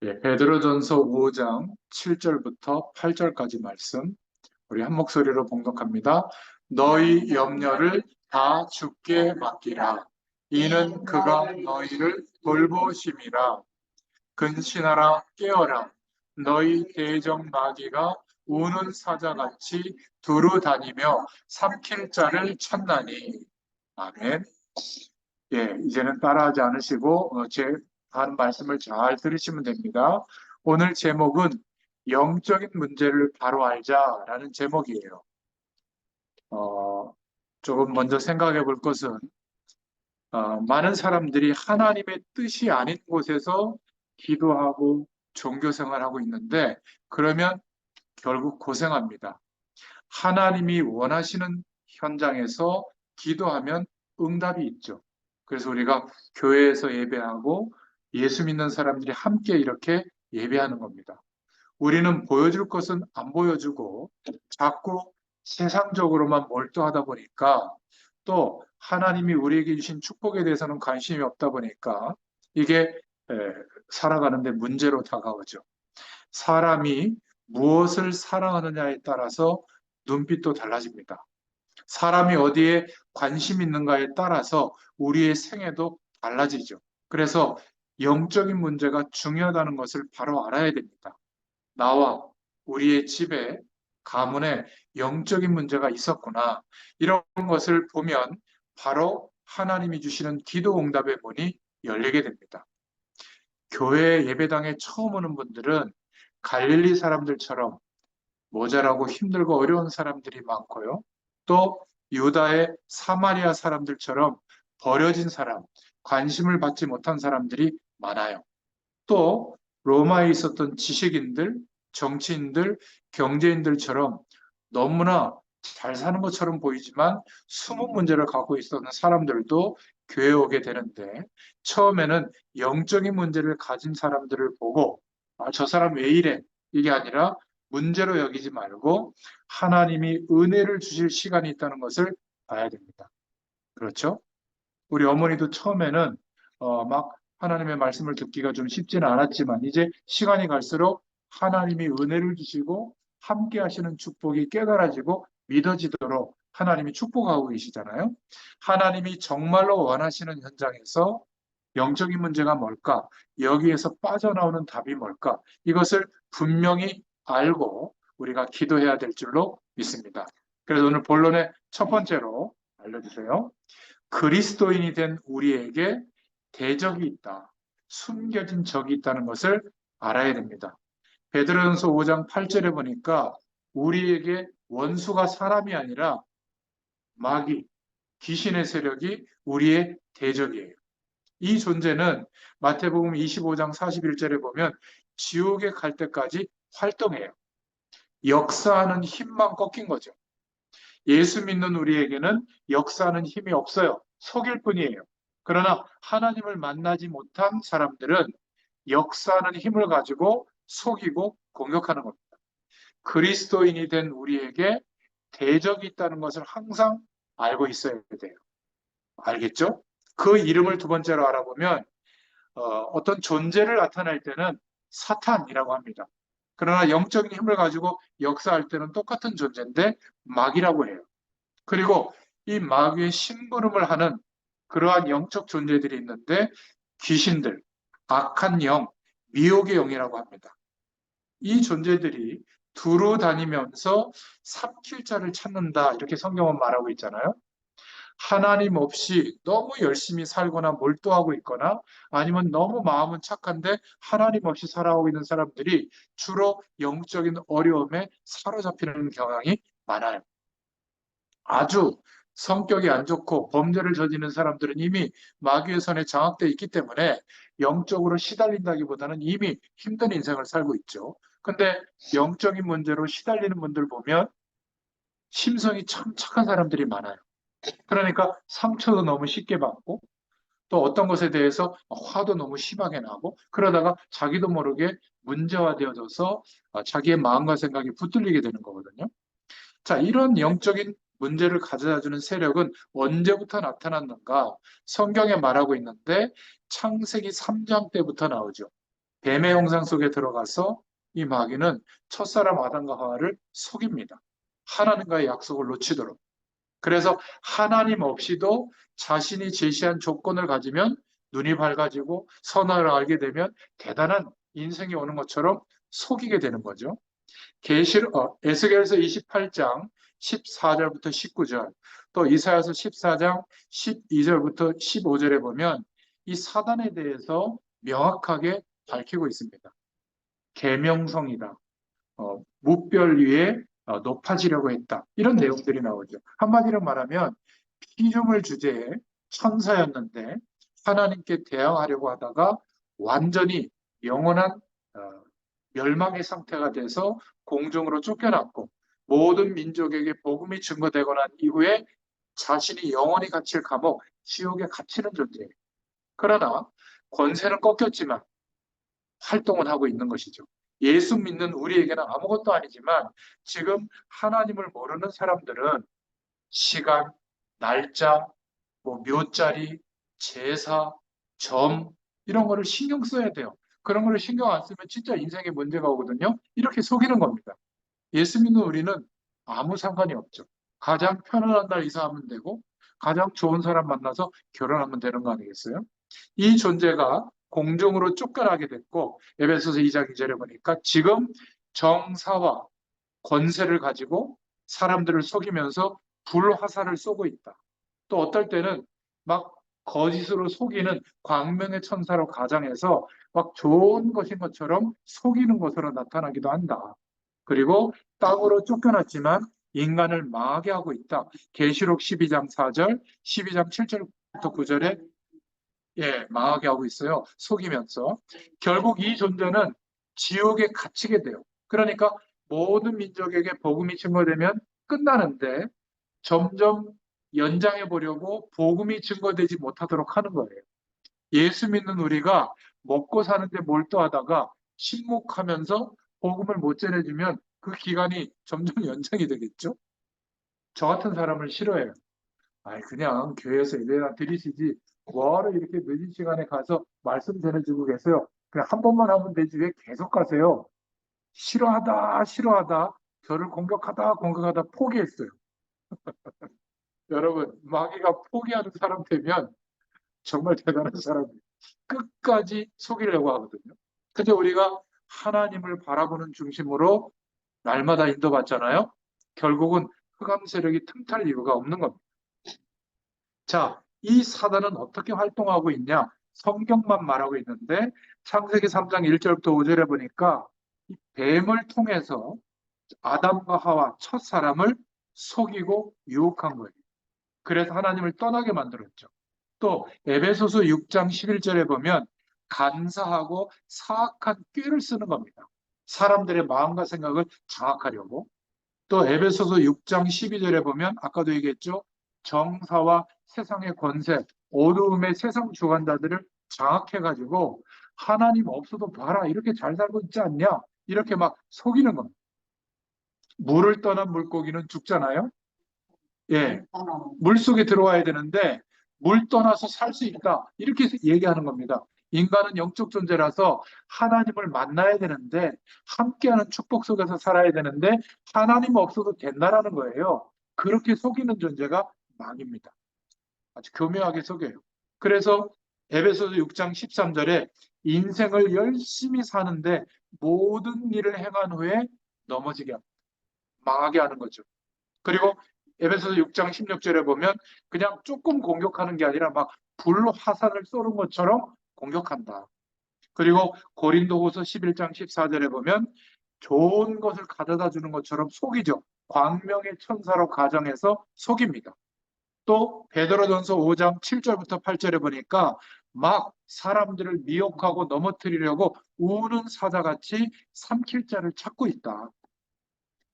예, 베드로전서 5장 7절부터 8절까지 말씀 우리 한 목소리로 봉독합니다. 너희 염려를 다 주께 맡기라. 이는 그가 너희를 돌보심이라. 근신하라 깨어라. 너희 대적 마귀가 우는 사자같이 두루 다니며 삼킬 자를 찾나니. 아멘. 예, 이제는 따라하지 않으시고 제 하는 말씀을 잘 들으시면 됩니다. 오늘 제목은 영적인 문제를 바로 알자라는 제목이에요. 어, 조금 먼저 생각해 볼 것은 많은 사람들이 하나님의 뜻이 아닌 곳에서 기도하고 종교 생활하고 있는데 그러면 결국 고생합니다. 하나님이 원하시는 현장에서 기도하면 응답이 있죠. 그래서 우리가 교회에서 예배하고 예수 믿는 사람들이 함께 이렇게 예배하는 겁니다. 우리는 보여줄 것은 안 보여주고 자꾸 세상적으로만 몰두하다 보니까 또 하나님이 우리에게 주신 축복에 대해서는 관심이 없다 보니까 이게 에, 살아가는데 문제로 다가오죠. 사람이 무엇을 사랑하느냐에 따라서 눈빛도 달라집니다. 사람이 어디에 관심 있는가에 따라서 우리의 생애도 달라지죠. 그래서 영적인 문제가 중요하다는 것을 바로 알아야 됩니다. 나와 우리의 집에, 가문에 영적인 문제가 있었구나. 이런 것을 보면 바로 하나님이 주시는 기도 응답의 문이 열리게 됩니다. 교회 예배당에 처음 오는 분들은 갈릴리 사람들처럼 모자라고 힘들고 어려운 사람들이 많고요. 또 유다의 사마리아 사람들처럼 버려진 사람, 관심을 받지 못한 사람들이 많아요. 또 로마에 있었던 지식인들, 정치인들, 경제인들처럼 너무나 잘 사는 것처럼 보이지만 숨은 문제를 갖고 있었던 사람들도 교회에 오게 되는데 처음에는 영적인 문제를 가진 사람들을 보고 저 사람 왜 이래? 이게 아니라 문제로 여기지 말고 하나님이 은혜를 주실 시간이 있다는 것을 봐야 됩니다. 그렇죠? 우리 어머니도 처음에는 막 하나님의 말씀을 듣기가 좀 쉽지는 않았지만 이제 시간이 갈수록 하나님이 은혜를 주시고 함께 하시는 축복이 깨달아지고 믿어지도록 하나님이 축복하고 계시잖아요. 하나님이 정말로 원하시는 현장에서 영적인 문제가 뭘까? 여기에서 빠져나오는 답이 뭘까? 이것을 분명히 알고 우리가 기도해야 될 줄로 믿습니다. 그래서 오늘 본론의 첫 번째로 알려주세요. 그리스도인이 된 우리에게 대적이 있다. 숨겨진 적이 있다는 것을 알아야 됩니다. 베드로전서 5장 8절에 보니까 우리에게 원수가 사람이 아니라 마귀, 귀신의 세력이 우리의 대적이에요. 이 존재는 마태복음 25장 41절에 보면 지옥에 갈 때까지 활동해요. 역사하는 힘만 꺾인 거죠. 예수 믿는 우리에게는 역사하는 힘이 없어요. 속일 뿐이에요. 그러나 하나님을 만나지 못한 사람들은 역사하는 힘을 가지고 속이고 공격하는 겁니다. 그리스도인이 된 우리에게 대적이 있다는 것을 항상 알고 있어야 돼요. 알겠죠? 그 이름을 두 번째로 알아보면 어떤 존재를 나타낼 때는 사탄이라고 합니다. 그러나 영적인 힘을 가지고 역사할 때는 똑같은 존재인데 마귀라고 해요. 그리고 이 마귀의 심부름을 하는 그러한 영적 존재들이 있는데 귀신들, 악한 영, 미혹의 영이라고 합니다. 이 존재들이 두루 다니면서 삼킬 자를 찾는다 이렇게 성경은 말하고 있잖아요. 하나님 없이 너무 열심히 살거나 몰두하고 있거나 아니면 너무 마음은 착한데 하나님 없이 살아오고 있는 사람들이 주로 영적인 어려움에 사로잡히는 경향이 많아요. 아주 성격이 안 좋고 범죄를 저지르는 사람들은 이미 마귀의 손에 장악되어 있기 때문에 영적으로 시달린다기보다는 이미 힘든 인생을 살고 있죠. 근데 영적인 문제로 시달리는 분들 보면 심성이 참 착한 사람들이 많아요. 그러니까 상처도 너무 쉽게 받고 또 어떤 것에 대해서 화도 너무 심하게 나고 그러다가 자기도 모르게 문제화되어져서 자기의 마음과 생각이 붙들리게 되는 거거든요. 자, 이런 영적인 문제를 가져다 주는 세력은 언제부터 나타났는가? 성경에 말하고 있는데 창세기 3장 때부터 나오죠. 뱀의 형상 속에 들어가서 이 마귀는 첫사람 아담과 하와를 속입니다. 하나님과의 약속을 놓치도록. 그래서 하나님 없이도 자신이 제시한 조건을 가지면 눈이 밝아지고 선악을 알게 되면 대단한 인생이 오는 것처럼 속이게 되는 거죠. 에스겔서 28장 14절부터 19절, 또 이사야서 14장 12절부터 15절에 보면 이 사단에 대해서 명확하게 밝히고 있습니다. 계명성이다. 무별 위에 높아지려고 했다. 이런 내용들이 나오죠. 한마디로 말하면 피조물 주제에 천사였는데 하나님께 대항하려고 하다가 완전히 영원한 멸망의 상태가 돼서 공중으로 쫓겨났고 모든 민족에게 복음이 증거되고 난 이후에 자신이 영원히 갇힐 감옥, 지옥에 갇히는 존재예요. 그러나 권세는 꺾였지만 활동은 하고 있는 것이죠. 예수 믿는 우리에게는 아무것도 아니지만 지금 하나님을 모르는 사람들은 시간, 날짜, 뭐 묘자리, 제사, 점 이런 거를 신경 써야 돼요. 그런 거를 신경 안 쓰면 진짜 인생에 문제가 오거든요. 이렇게 속이는 겁니다. 예수 믿는 우리는 아무 상관이 없죠. 가장 편안한 날 이사하면 되고 가장 좋은 사람 만나서 결혼하면 되는 거 아니겠어요? 이 존재가 공중으로 쫓겨나게 됐고 에베소서 2장 2절에 보니까 지금 정사와 권세를 가지고 사람들을 속이면서 불화살을 쏘고 있다. 또 어떨 때는 막 거짓으로 속이는 광명의 천사로 가장해서 막 좋은 것인 것처럼 속이는 것으로 나타나기도 한다. 그리고 땅으로 쫓겨났지만 인간을 망하게 하고 있다. 계시록 12장 4절, 12장 7절부터 9절에 망하게 하고 있어요. 속이면서. 결국 이 존재는 지옥에 갇히게 돼요. 그러니까 모든 민족에게 복음이 증거되면 끝나는데 점점 연장해 보려고 복음이 증거되지 못하도록 하는 거예요. 예수 믿는 우리가 먹고 사는데 몰두하다가 침묵하면서 복음을 못 전해주면 그 기간이 점점 연장이 되겠죠? 저 같은 사람을 싫어해요. 아이, 그냥 교회에서 예배나 드리시지 뭐하러 이렇게 늦은 시간에 가서 말씀 전해주고 계세요. 그냥 한 번만 하면 되지 왜 계속 가세요? 싫어하다 싫어하다 저를 공격하다 포기했어요. 여러분 마귀가 포기하는 사람 되면 정말 대단한 사람이에요. 끝까지 속이려고 하거든요. 근데 우리가 하나님을 바라보는 중심으로 날마다 인도받잖아요. 결국은 흑암 세력이 틈탈 이유가 없는 겁니다. 자, 이 사단은 어떻게 활동하고 있냐? 성경만 말하고 있는데 창세기 3장 1절부터 5절에 보니까 이 뱀을 통해서 아담과 하와 첫 사람을 속이고 유혹한 거예요. 그래서 하나님을 떠나게 만들었죠. 또 에베소서 6장 11절에 보면 간사하고 사악한 꾀를 쓰는 겁니다. 사람들의 마음과 생각을 장악하려고. 또 에베소서 6장 12절에 보면 아까도 얘기했죠. 정사와 세상의 권세, 어두움의 세상 주관자들을 장악해가지고 하나님 없어도 봐라 이렇게 잘 살고 있지 않냐 이렇게 막 속이는 겁니다. 물을 떠난 물고기는 죽잖아요. 예, 물 속에 들어와야 되는데 물 떠나서 살 수 있다 이렇게 얘기하는 겁니다. 인간은 영적 존재라서 하나님을 만나야 되는데 함께하는 축복 속에서 살아야 되는데 하나님 없어도 된다라는 거예요. 그렇게 속이는 존재가 마귀입니다. 아주 교묘하게 속여요. 그래서 에베소서 6장 13절에 인생을 열심히 사는데 모든 일을 행한 후에 넘어지게 합니다. 망하게 하는 거죠. 그리고 에베소서 6장 16절에 보면 그냥 조금 공격하는 게 아니라 막 불화살을 쏘는 것처럼 공격한다. 그리고 고린도후서 11장 14절에 보면 좋은 것을 가져다 주는 것처럼 속이죠. 광명의 천사로 가정해서 속입니다. 또 베드로전서 5장 7절부터 8절에 보니까 막 사람들을 미혹하고 넘어뜨리려고 우는 사자같이 삼킬 자를 찾고 있다.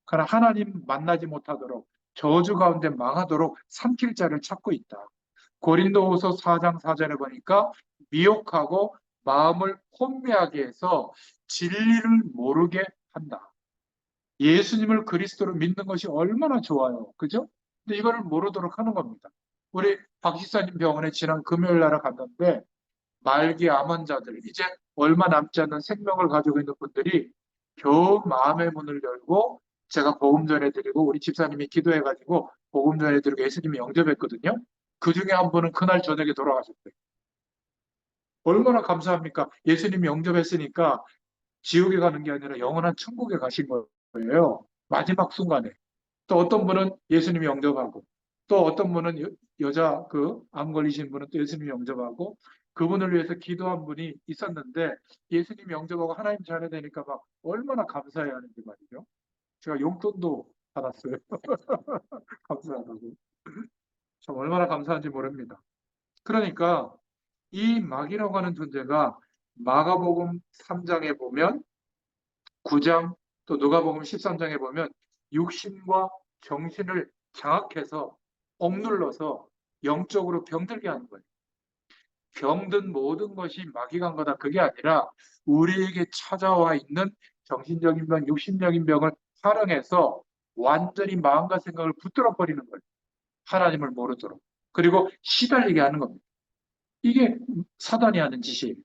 그러나 하나님 만나지 못하도록 저주 가운데 망하도록 삼킬 자를 찾고 있다. 고린도후서 4장 4절에 보니까 미혹하고 마음을 혼미하게 해서 진리를 모르게 한다. 예수님을 그리스도로 믿는 것이 얼마나 좋아요. 그죠? 근데 이거를 모르도록 하는 겁니다. 우리 박 집사님 병원에 지난 금요일 날 갔는데 말기 암환 자들, 이제 얼마 남지 않는 생명을 가지고 있는 분들이 겨우 마음의 문을 열고 제가 복음 전해드리고 우리 집사님이 기도해가지고 복음 전해드리고 예수님이 영접했거든요. 그 중에 한 분은 그날 저녁에 돌아가셨대요. 얼마나 감사합니까? 예수님이 영접했으니까 지옥에 가는 게 아니라 영원한 천국에 가신 거예요. 마지막 순간에. 또 어떤 분은 예수님이 영접하고, 또 어떤 분은 여자 그 암 걸리신 분은 또 예수님이 영접하고, 그분을 위해서 기도한 분이 있었는데 예수님이 영접하고 하나님 자녀 되니까 막 얼마나 감사해야 하는지 말이죠. 제가 용돈도 받았어요. 감사하다고. 참 얼마나 감사한지 모릅니다. 그러니까 이 마귀라고 하는 존재가 마가복음 3장에 보면 9장 또 누가복음 13장에 보면 육신과 정신을 장악해서 억눌러서 영적으로 병들게 하는 거예요. 병든 모든 것이 마귀가 한 거다. 그게 아니라 우리에게 찾아와 있는 정신적인 병, 육신적인 병을 활용해서 완전히 마음과 생각을 붙들어 버리는 거예요. 하나님을 모르도록. 그리고 시달리게 하는 겁니다. 이게 사단이 하는 짓이에요.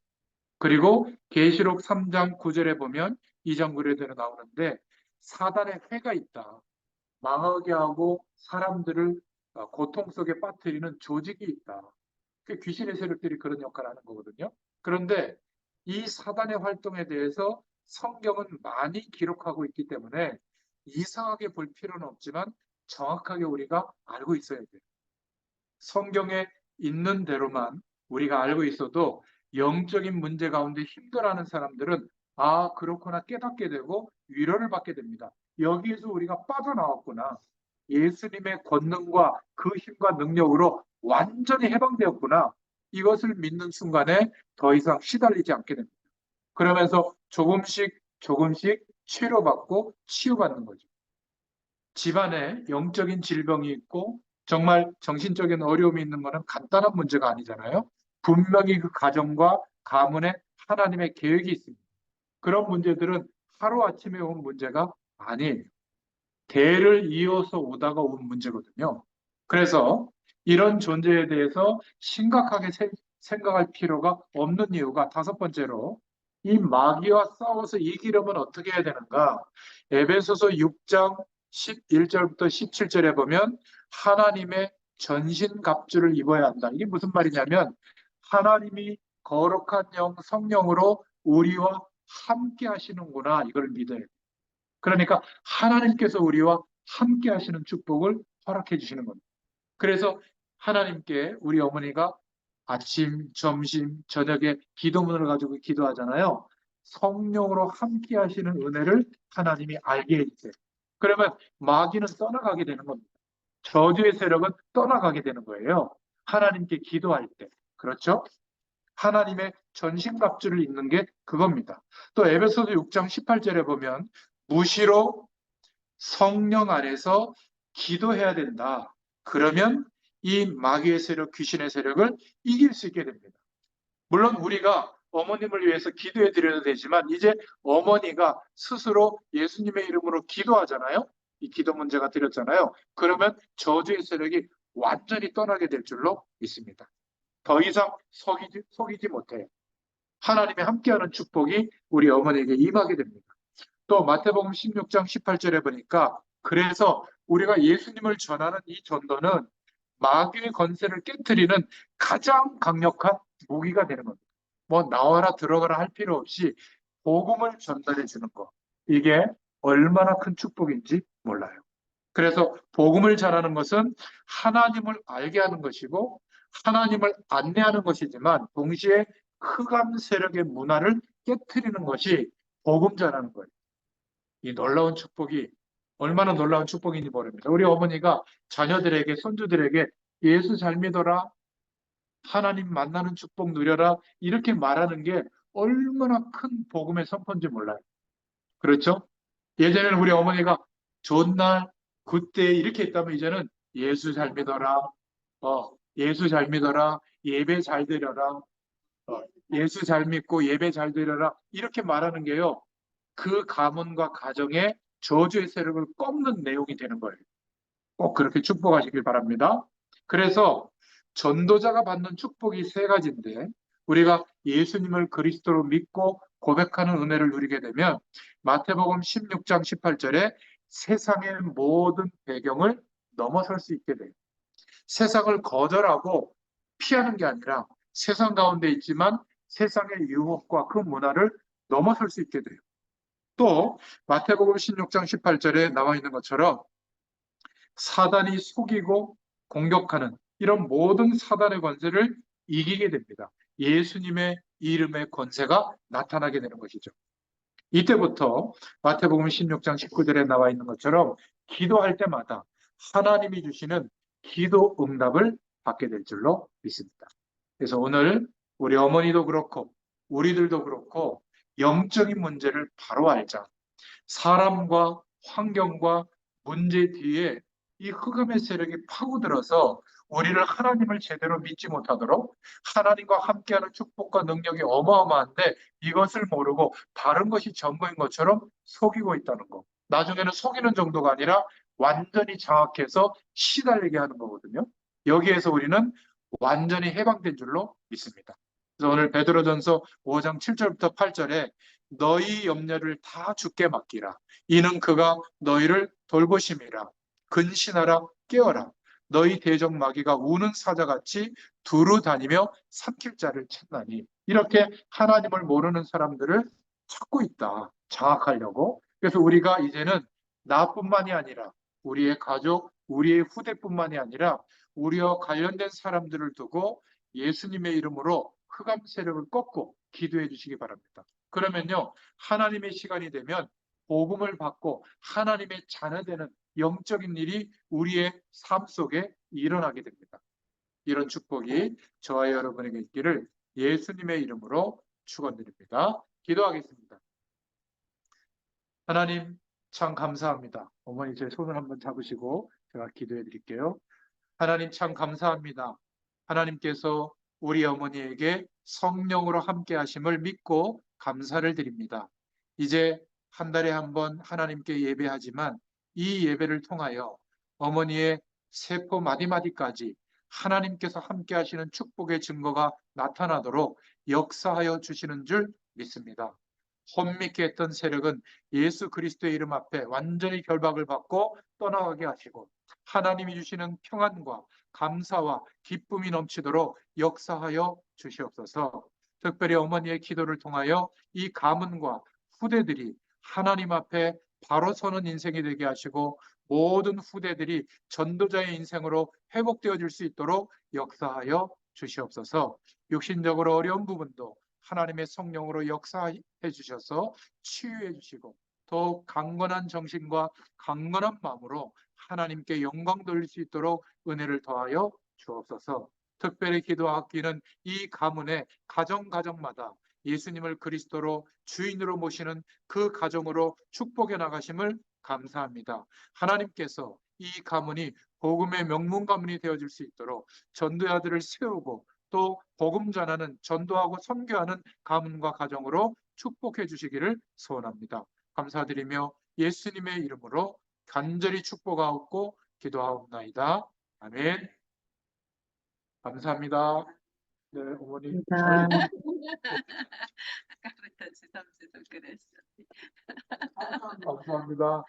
그리고 계시록 3장 9절에 보면 2장 9절에 나오는데 사단의 회가 있다. 망하게 하고 사람들을 고통 속에 빠뜨리는 조직이 있다. 그 귀신의 세력들이 그런 역할을 하는 거거든요. 그런데 이 사단의 활동에 대해서 성경은 많이 기록하고 있기 때문에 이상하게 볼 필요는 없지만 정확하게 우리가 알고 있어야 돼요. 성경에 있는 대로만 우리가 알고 있어도 영적인 문제 가운데 힘들어하는 사람들은 아, 그렇구나 깨닫게 되고 위로를 받게 됩니다. 여기에서 우리가 빠져나왔구나. 예수님의 권능과 그 힘과 능력으로 완전히 해방되었구나. 이것을 믿는 순간에 더 이상 시달리지 않게 됩니다. 그러면서 조금씩 조금씩 치료받고 치유받는 거죠. 집안에 영적인 질병이 있고 정말 정신적인 어려움이 있는 것은 간단한 문제가 아니잖아요. 분명히 그 가정과 가문에 하나님의 계획이 있습니다. 그런 문제들은 하루아침에 온 문제가 아니에요. 대를 이어서 오다가 온 문제거든요. 그래서 이런 존재에 대해서 심각하게 생각할 필요가 없는 이유가 다섯 번째로 이 마귀와 싸워서 이기려면 어떻게 해야 되는가? 에베소서 6장 11절부터 17절에 보면 하나님의 전신갑주를 입어야 한다. 이게 무슨 말이냐면 하나님이 거룩한 영 성령으로 우리와 함께 하시는구나. 이걸 믿어야 돼요. 그러니까 하나님께서 우리와 함께 하시는 축복을 허락해 주시는 겁니다. 그래서 하나님께 우리 어머니가 아침, 점심, 저녁에 기도문을 가지고 기도하잖아요. 성령으로 함께 하시는 은혜를 하나님이 알게 해주세요. 그러면 마귀는 떠나가게 되는 겁니다. 저주의 세력은 떠나가게 되는 거예요. 하나님께 기도할 때. 그렇죠? 하나님의 전신갑주를 입는 게 그겁니다. 또 에베소서 6장 18절에 보면 무시로 성령 안에서 기도해야 된다. 그러면 이 마귀의 세력, 귀신의 세력을 이길 수 있게 됩니다. 물론 우리가 어머님을 위해서 기도해 드려야 되지만 이제 어머니가 스스로 예수님의 이름으로 기도하잖아요. 이 기도 문제가 드렸잖아요. 그러면 저주의 세력이 완전히 떠나게 될 줄로 믿습니다. 더 이상 속이지 못해요. 하나님의 함께하는 축복이 우리 어머니에게 임하게 됩니다. 또 마태복음 16장 18절에 보니까 그래서 우리가 예수님을 전하는 이 전도는 마귀의 권세를 깨뜨리는 가장 강력한 무기가 되는 겁니다. 뭐 나와라 들어가라 할 필요 없이 복음을 전달해 주는 거. 이게 얼마나 큰 축복인지 몰라요. 그래서 복음을 전하는 것은 하나님을 알게 하는 것이고 하나님을 안내하는 것이지만 동시에 흑암 세력의 문화를 깨뜨리는 것이 복음 전하는 거예요. 이 놀라운 축복이 얼마나 놀라운 축복인지 모릅니다. 우리 어머니가 자녀들에게 손주들에게 예수 잘 믿어라, 하나님 만나는 축복 누려라 이렇게 말하는 게 얼마나 큰 복음의 선포인지 몰라요. 그렇죠? 예전에는 우리 어머니가 좋은 날 그때 이렇게 했다면 이제는 예수 잘 믿어라, 예수 잘 믿어라, 예배 잘 드려라, 예수 잘 믿고 예배 잘 드려라 이렇게 말하는 게요. 그 가문과 가정의 저주의 세력을 꺾는 내용이 되는 거예요. 꼭 그렇게 축복하시길 바랍니다. 그래서 전도자가 받는 축복이 세 가지인데 우리가 예수님을 그리스도로 믿고 고백하는 은혜를 누리게 되면 마태복음 16장 18절에 세상의 모든 배경을 넘어설 수 있게 돼요. 세상을 거절하고 피하는 게 아니라 세상 가운데 있지만 세상의 유혹과 그 문화를 넘어설 수 있게 돼요. 또 마태복음 16장 18절에 나와 있는 것처럼 사단이 속이고 공격하는 이런 모든 사단의 권세를 이기게 됩니다. 예수님의 이름의 권세가 나타나게 되는 것이죠. 이때부터 마태복음 16장 19절에 나와 있는 것처럼 기도할 때마다 하나님이 주시는 기도 응답을 받게 될 줄로 믿습니다. 그래서 오늘 우리 어머니도 그렇고 우리들도 그렇고 영적인 문제를 바로 알자. 사람과 환경과 문제 뒤에 이 흑암의 세력이 파고들어서 우리를 하나님을 제대로 믿지 못하도록 하나님과 함께하는 축복과 능력이 어마어마한데 이것을 모르고 다른 것이 전부인 것처럼 속이고 있다는 거. 나중에는 속이는 정도가 아니라 완전히 장악해서 시달리게 하는 거거든요. 여기에서 우리는 완전히 해방된 줄로 믿습니다. 그래서 오늘 베드로전서 5장 7절부터 8절에 너희 염려를 다 주께 맡기라. 이는 그가 너희를 돌보심이라. 근신하라 깨어라. 너희 대적 마귀가 우는 사자같이 두루 다니며 삼킬 자를 찾나니. 이렇게 하나님을 모르는 사람들을 찾고 있다. 장악하려고. 그래서 우리가 이제는 나뿐만이 아니라 우리의 가족, 우리의 후대뿐만이 아니라 우리와 관련된 사람들을 두고 예수님의 이름으로 흑암 세력을 꺾고 기도해 주시기 바랍니다. 그러면요, 하나님의 시간이 되면 복음을 받고 하나님의 자녀되는 영적인 일이 우리의 삶 속에 일어나게 됩니다. 이런 축복이 저와 여러분에게 있기를 예수님의 이름으로 축원드립니다. 기도하겠습니다. 하나님 참 감사합니다. 어머니 제 손을 한번 잡으시고 제가 기도해 드릴게요. 하나님 참 감사합니다. 하나님께서 우리 어머니에게 성령으로 함께 하심을 믿고 감사를 드립니다. 이제 한 달에 한 번 하나님께 예배하지만 이 예배를 통하여 어머니의 세포 마디마디까지 하나님께서 함께 하시는 축복의 증거가 나타나도록 역사하여 주시는 줄 믿습니다. 혼미케 했던 세력은 예수 그리스도의 이름 앞에 완전히 결박을 받고 떠나가게 하시고 하나님이 주시는 평안과 감사와 기쁨이 넘치도록 역사하여 주시옵소서. 특별히 어머니의 기도를 통하여 이 가문과 후대들이 하나님 앞에 바로 서는 인생이 되게 하시고 모든 후대들이 전도자의 인생으로 회복되어질 수 있도록 역사하여 주시옵소서. 육신적으로 어려운 부분도 하나님의 성령으로 역사해 주셔서 치유해 주시고 더욱 강건한 정신과 강건한 마음으로 하나님께 영광 돌릴 수 있도록 은혜를 더하여 주옵소서. 특별히 기도하기는 이 가문의 가정마다 예수님을 그리스도로 주인으로 모시는 그 가정으로 축복해 나가심을 감사합니다. 하나님께서 이 가문이 복음의 명문 가문이 되어질 수 있도록 전도자들을 세우고 또 복음 전하는 전도하고 선교하는 가문과 가정으로 축복해 주시기를 소원합니다. 감사드리며 예수님의 이름으로 간절히 축복하옵고 기도하옵나이다. 아멘. 감사합니다. 네, 어머니. 감사합니다. 아까부터 주섬주섬 그랬어. 감사합니다.